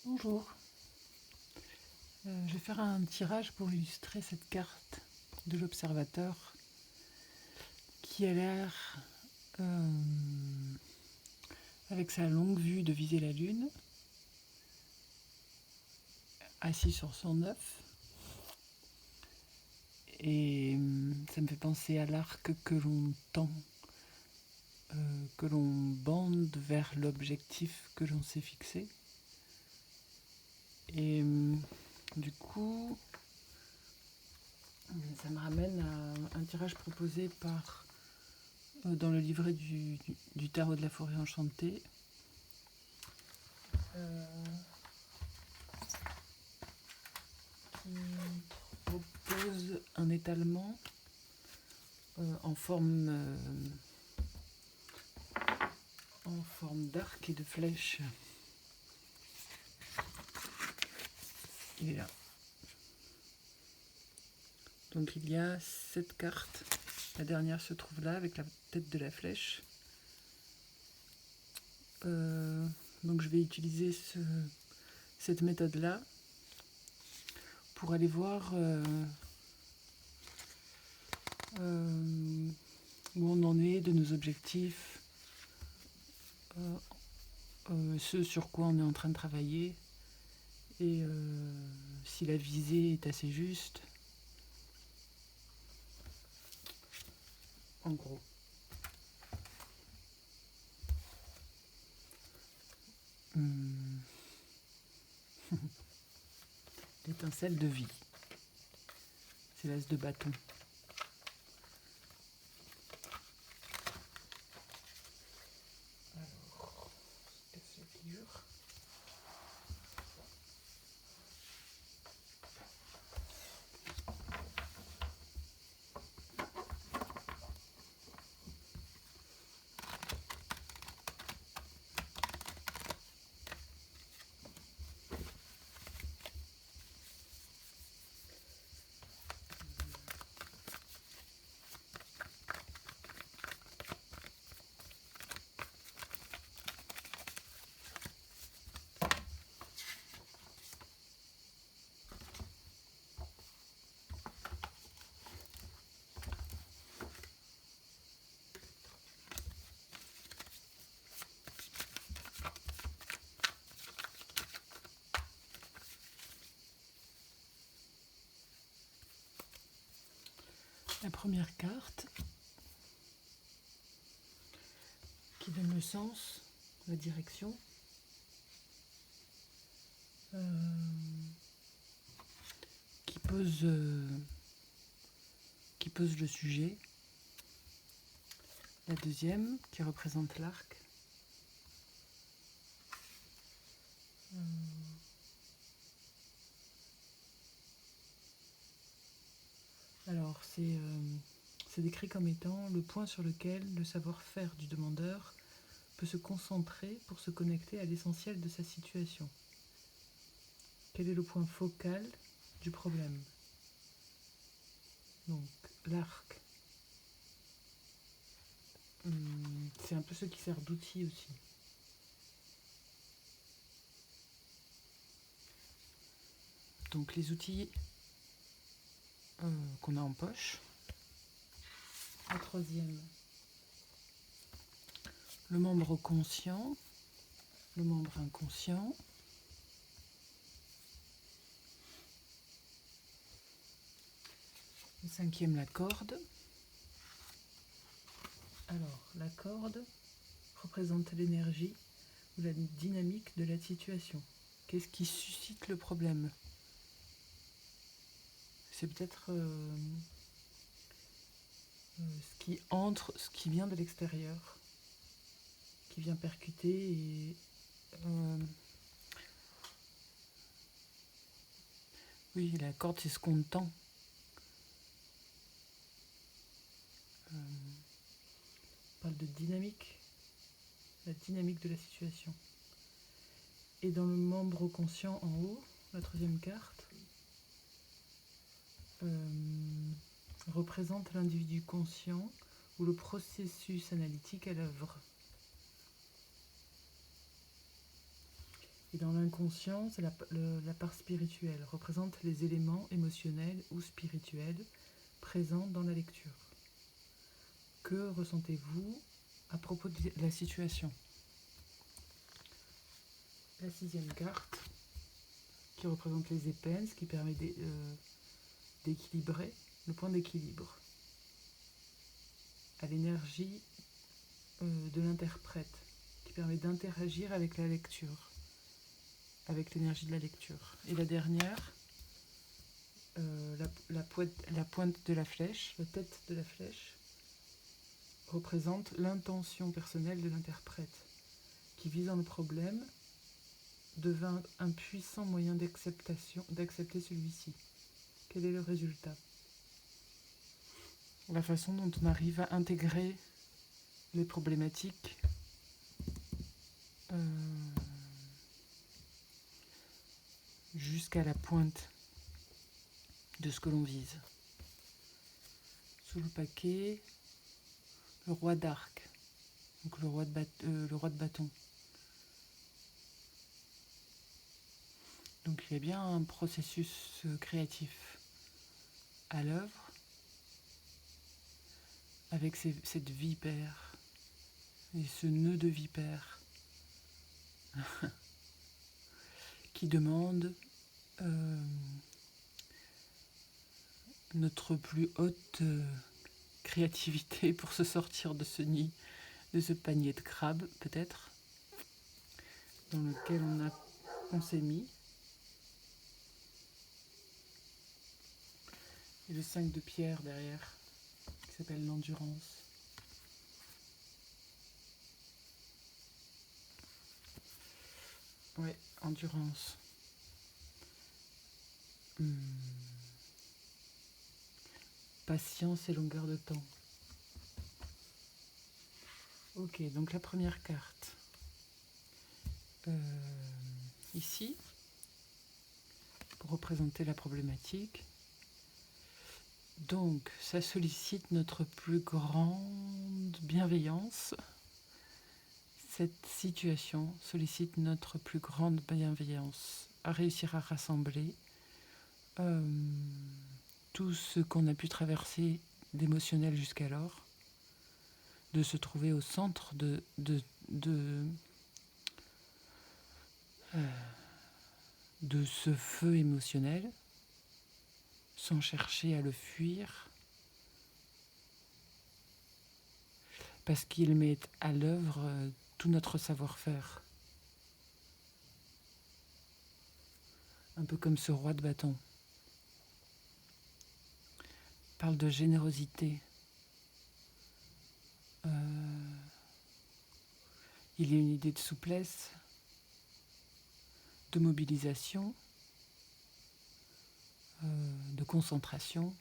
Bonjour, je vais faire un tirage pour illustrer cette carte de l'observateur qui a l'air, avec sa longue vue, de viser la Lune, assis sur son œuf. Et ça me fait penser à l'arc que l'on tend, que l'on bande vers l'objectif que l'on s'est fixé. Et du coup, ça me ramène à un tirage proposé dans le livret du tarot de la forêt enchantée. Qui propose un étalement en forme d'arc et de flèche. Il est là. Donc il y a 7 cartes. La dernière se trouve là avec la tête de la flèche. Donc je vais utiliser cette méthode-là pour aller voir où on en est de nos objectifs, ce sur quoi on est en train de travailler, et si la visée est assez juste, en gros. L'étincelle de vie. C'est l'as de bâton. Alors, je casse la figure. La première carte qui donne le sens, la direction. Qui pose le sujet. La deuxième qui représente l'arc. Alors c'est décrit comme étant le point sur lequel le savoir-faire du demandeur peut se concentrer pour se connecter à l'essentiel de sa situation. Quel est le point focal du problème? Donc l'arc, c'est un peu ce qui sert d'outil aussi. Donc les outils qu'on a en poche. La troisième, le membre conscient, le membre inconscient. Le cinquième, la corde. Alors, la corde représente l'énergie ou la dynamique de la situation. Qu'est-ce qui suscite le problème? C'est peut-être ce qui vient de l'extérieur, qui vient percuter et oui, la corde, c'est ce qu'on tend. On parle de dynamique, la dynamique de la situation. Et dans le membre conscient en haut, la troisième carte représente l'individu conscient ou le processus analytique à l'œuvre. Et dans l'inconscient, c'est la part spirituelle, représente les éléments émotionnels ou spirituels présents dans la lecture. Que ressentez-vous à propos de la situation? La 6e carte, qui représente les épines, ce qui permet d'équilibrer, le point d'équilibre, à l'énergie de l'interprète, qui permet d'interagir avec la lecture, avec l'énergie de la lecture. Et la dernière, la pointe de la flèche, la tête de la flèche, représente l'intention personnelle de l'interprète, qui visant le problème, devint un puissant moyen d'accepter celui-ci. Quel est le résultat? La façon dont on arrive à intégrer les problématiques jusqu'à la pointe de ce que l'on vise. Sous le paquet, le roi d'arc, donc le roi de bâton. Donc il y a bien un processus créatif à l'œuvre avec cette vipère et ce nœud de vipère qui demande notre plus haute créativité pour se sortir de ce nid, de ce panier de crabes peut-être, dans lequel on s'est mis. Et le 5 de pierre derrière, qui s'appelle l'endurance. Ouais, endurance. Patience et longueur de temps. Ok, donc la première carte. Ici, pour représenter la problématique. Donc, ça sollicite notre plus grande bienveillance. Cette situation sollicite notre plus grande bienveillance à réussir à rassembler tout ce qu'on a pu traverser d'émotionnel jusqu'alors, de se trouver au centre de ce feu émotionnel, sans chercher à le fuir, parce qu'il met à l'œuvre tout notre savoir-faire. Un peu comme ce roi de bâton. Parle de générosité. Il y a une idée de souplesse, de mobilisation, de concentration.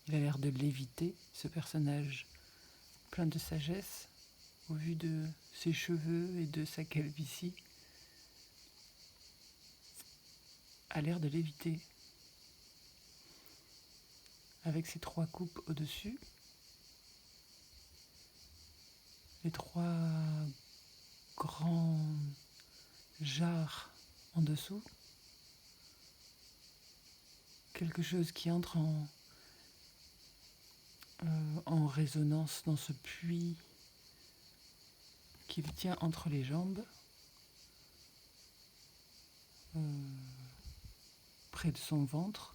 Il a l'air de léviter, ce personnage plein de sagesse, au vu de ses cheveux et de sa calvitie. A l'air de léviter. Avec ses 3 coupes au-dessus, les 3 grands jarres en dessous, quelque chose qui entre en résonance dans ce puits qu'il tient entre les jambes, près de son ventre,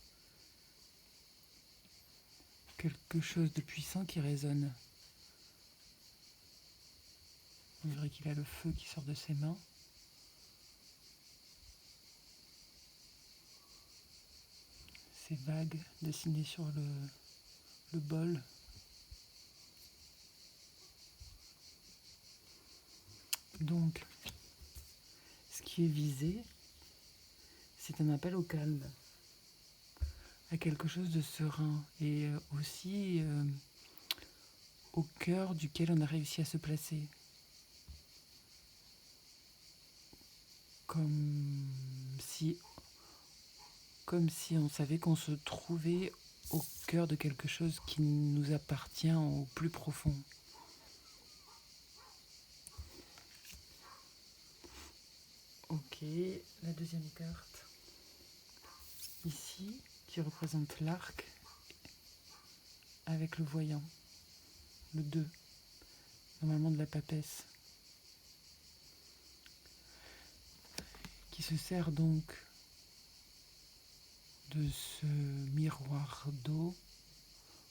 quelque chose de puissant qui résonne. On dirait qu'il a le feu qui sort de ses mains. Ces vagues dessinées sur le bol. Donc, ce qui est visé, c'est un appel au calme, à quelque chose de serein et aussi au cœur duquel on a réussi à se placer. Comme si on savait qu'on se trouvait au cœur de quelque chose qui nous appartient au plus profond. Ok. la deuxième carte, ici, qui représente l'arc avec le voyant, le 2, normalement de la papesse, qui se sert donc de ce miroir d'eau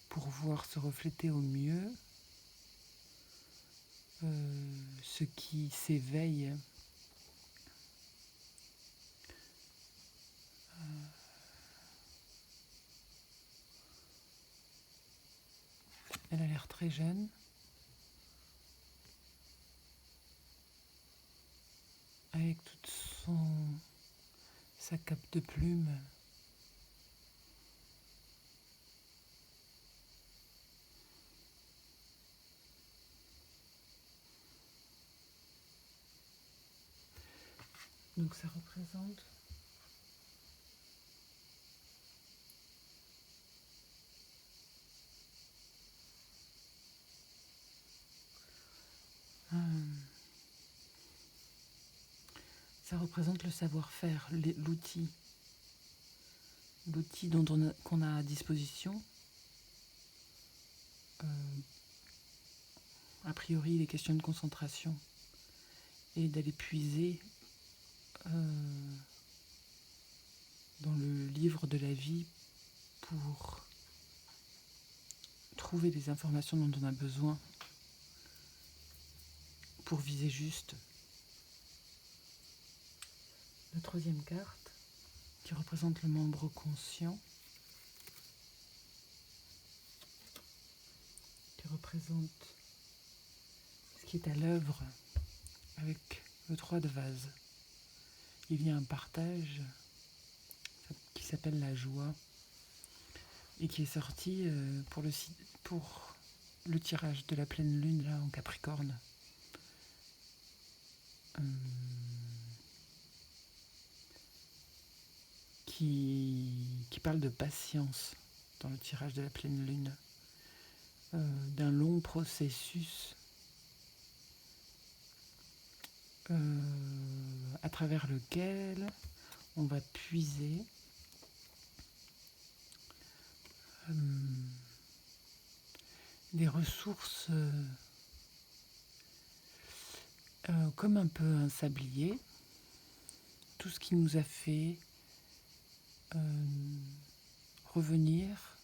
pour voir se refléter au mieux ce qui s'éveille Elle a l'air très jeune. Avec toute sa cape de plumes. Donc ça représente le savoir-faire, l'outil qu'on a à disposition. A priori, il est question de concentration et d'aller puiser dans le livre de la vie pour trouver les informations dont on a besoin pour viser juste. La troisième carte, qui représente le membre conscient, qui représente ce qui est à l'œuvre avec le 3 de vase. Il y a un partage qui s'appelle la joie et qui est sorti pour le tirage de la pleine lune là en Capricorne. Qui parle de patience dans le tirage de la pleine lune, d'un long processus à travers lequel on va puiser des ressources comme un peu un sablier, tout ce qui nous a fait revenir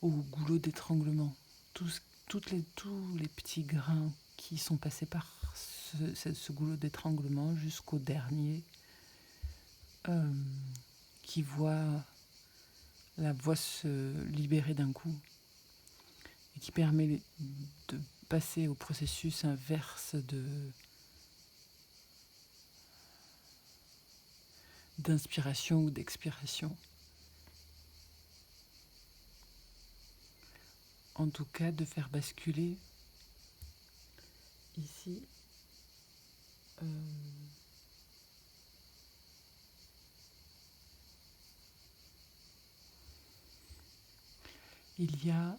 au goulot d'étranglement, tous les petits grains qui sont passés par ce goulot d'étranglement jusqu'au dernier qui voit la voix se libérer d'un coup et qui permet de passer au processus inverse d'inspiration ou d'expiration. En tout cas, de faire basculer ici il y a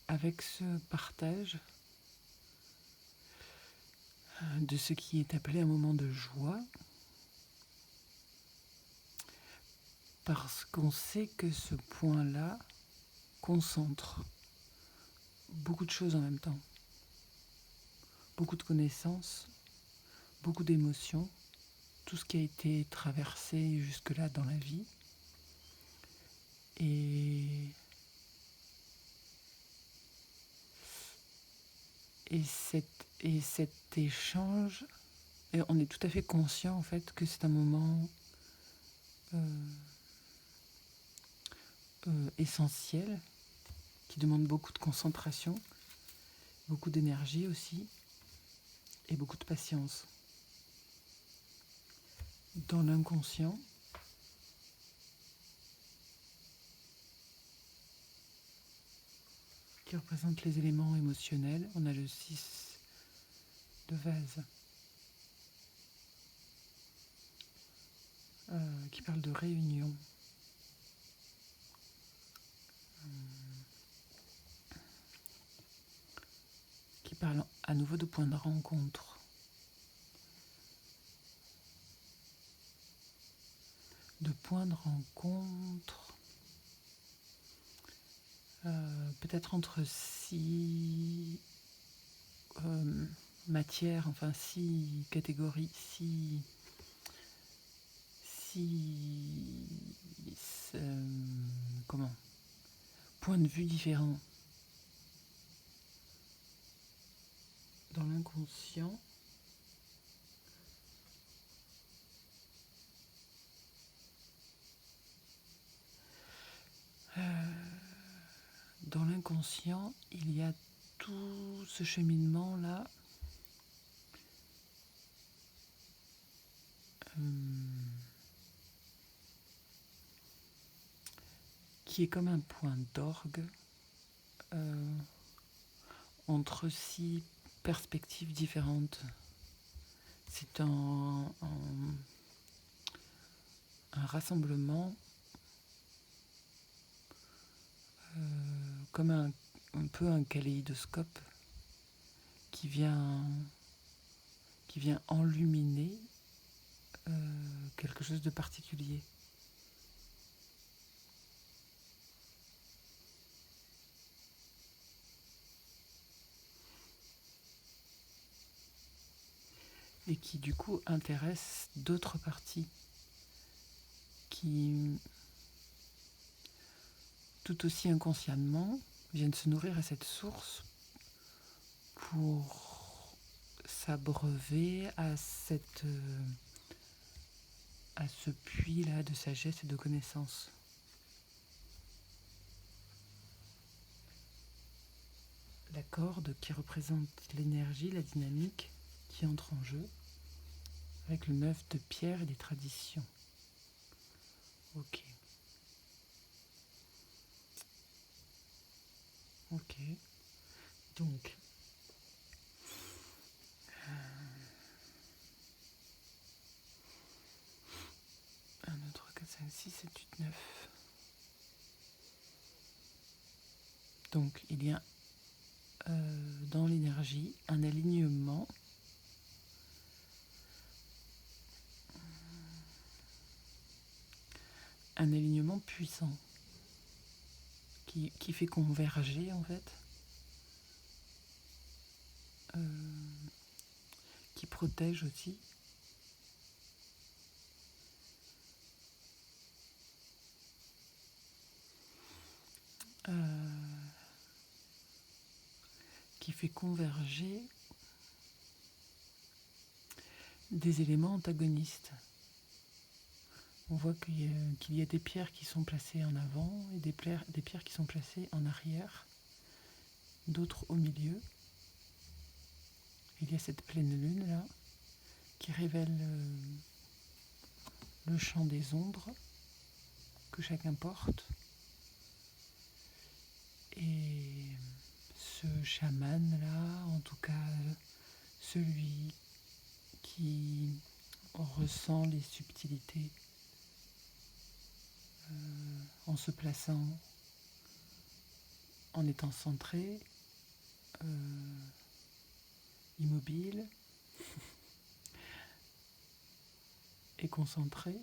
avec ce partage de ce qui est appelé un moment de joie, parce qu'on sait que ce point-là concentre beaucoup de choses en même temps, beaucoup de connaissances, beaucoup d'émotions, tout ce qui a été traversé jusque-là dans la vie. Et cet échange, et on est tout à fait conscient en fait que c'est un moment essentiel, qui demande beaucoup de concentration, beaucoup d'énergie aussi, et beaucoup de patience. Dans l'inconscient, qui représente les éléments émotionnels, on a le 6 de vase, qui parle de réunion. Qui parle à nouveau de point de rencontre. De point de rencontre, peut-être entre 6 matières, enfin 6 catégories, 6 points de vue différents dans l'inconscient. Dans l'inconscient, il y a tout ce cheminement-là qui est comme un point d'orgue entre 6 perspectives différentes. C'est un rassemblement comme un peu un kaléidoscope qui vient enluminer quelque chose de particulier. Et qui du coup intéresse d'autres parties qui, tout aussi inconsciemment, viennent se nourrir à cette source pour s'abreuver à ce puits-là de sagesse et de connaissance. La corde qui représente l'énergie, la dynamique qui entre en jeu, avec le 9 de pierre et des traditions. Ok. Donc, 1, 2, 3, 4, 5, 6, 7, 8, 9. Donc, il y a dans l'énergie un alignement puissant qui fait converger en fait, qui protège aussi, qui fait converger des éléments antagonistes. On voit qu'il y a des pierres qui sont placées en avant et des pierres qui sont placées en arrière, d'autres au milieu. Il y a cette pleine lune là qui révèle le champ des ombres que chacun porte. Et ce chaman là, en tout cas celui qui ressent les subtilités en se plaçant, en étant centré, immobile et concentré.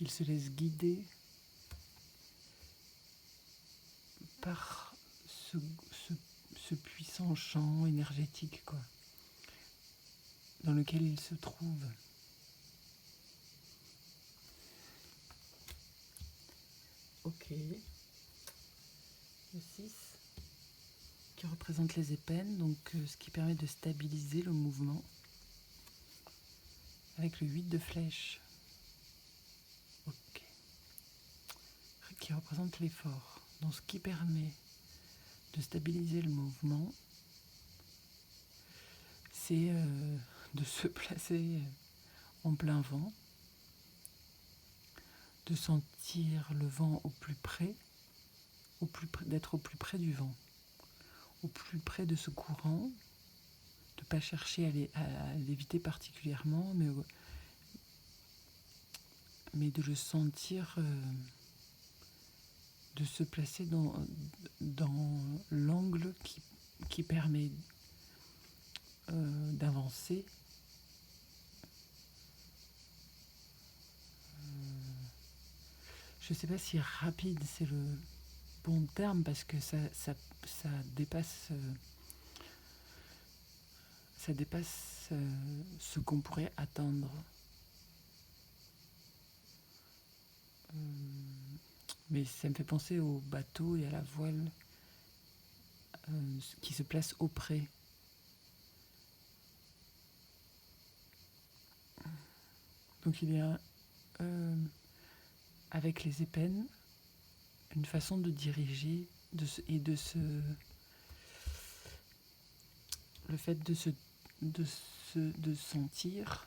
Il se laisse guider par ce puissant champ énergétique, quoi, dans lequel il se trouve. Ok. Le 6 qui représente les épines, donc ce qui permet de stabiliser le mouvement. Avec le 8 de flèche. Ok. Qui représente l'effort. Donc ce qui permet de stabiliser le mouvement, c'est de se placer en plein vent, de sentir le vent au plus près, d'être au plus près du vent, au plus près de ce courant, de ne pas chercher à l'éviter particulièrement, mais mais de le sentir, de se placer dans l'angle qui permet d'avancer. Je ne sais pas si rapide c'est le bon terme parce que ça dépasse, ce qu'on pourrait attendre. Mais ça me fait penser au bateau et à la voile qui se place auprès. Donc il y a, avec les épènes, une façon de diriger le fait de sentir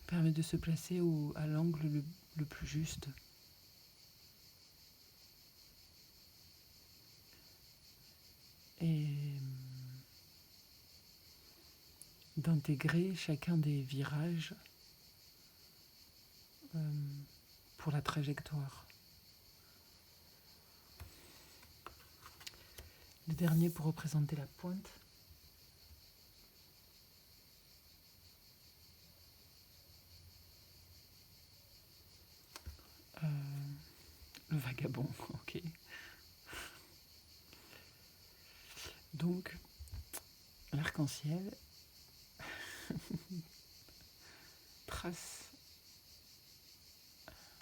permet de se placer à l'angle le plus juste. Et d'intégrer chacun des virages pour la trajectoire. Le dernier pour représenter la pointe. Le vagabond, ok. Donc, l'arc-en-ciel trace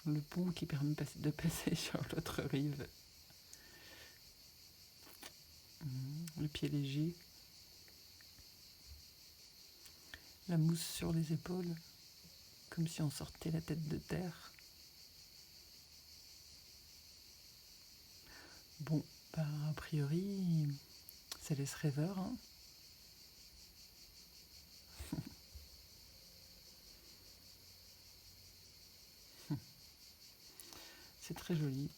le pont qui permet de passer sur l'autre rive. Le pied léger, la mousse sur les épaules, comme si on sortait la tête de terre. Bon, a priori, ça laisse rêveur, hein. C'est très joli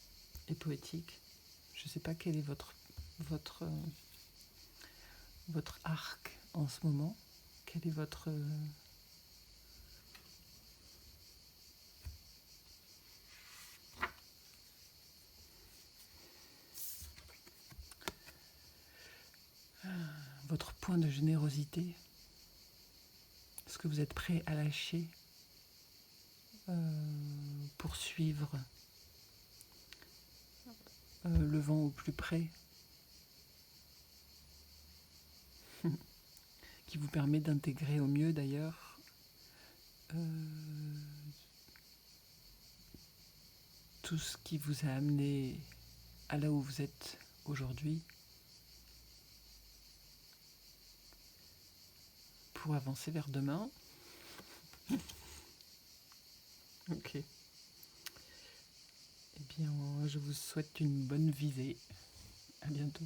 et poétique. Je ne sais pas quel est votre arc en ce moment. Quel est votre... votre point de générosité? Est-ce que vous êtes prêt à lâcher pour suivre le vent au plus près qui vous permet d'intégrer au mieux d'ailleurs tout ce qui vous a amené à là où vous êtes aujourd'hui pour avancer vers demain. Ok. Eh bien, je vous souhaite une bonne visée. À bientôt.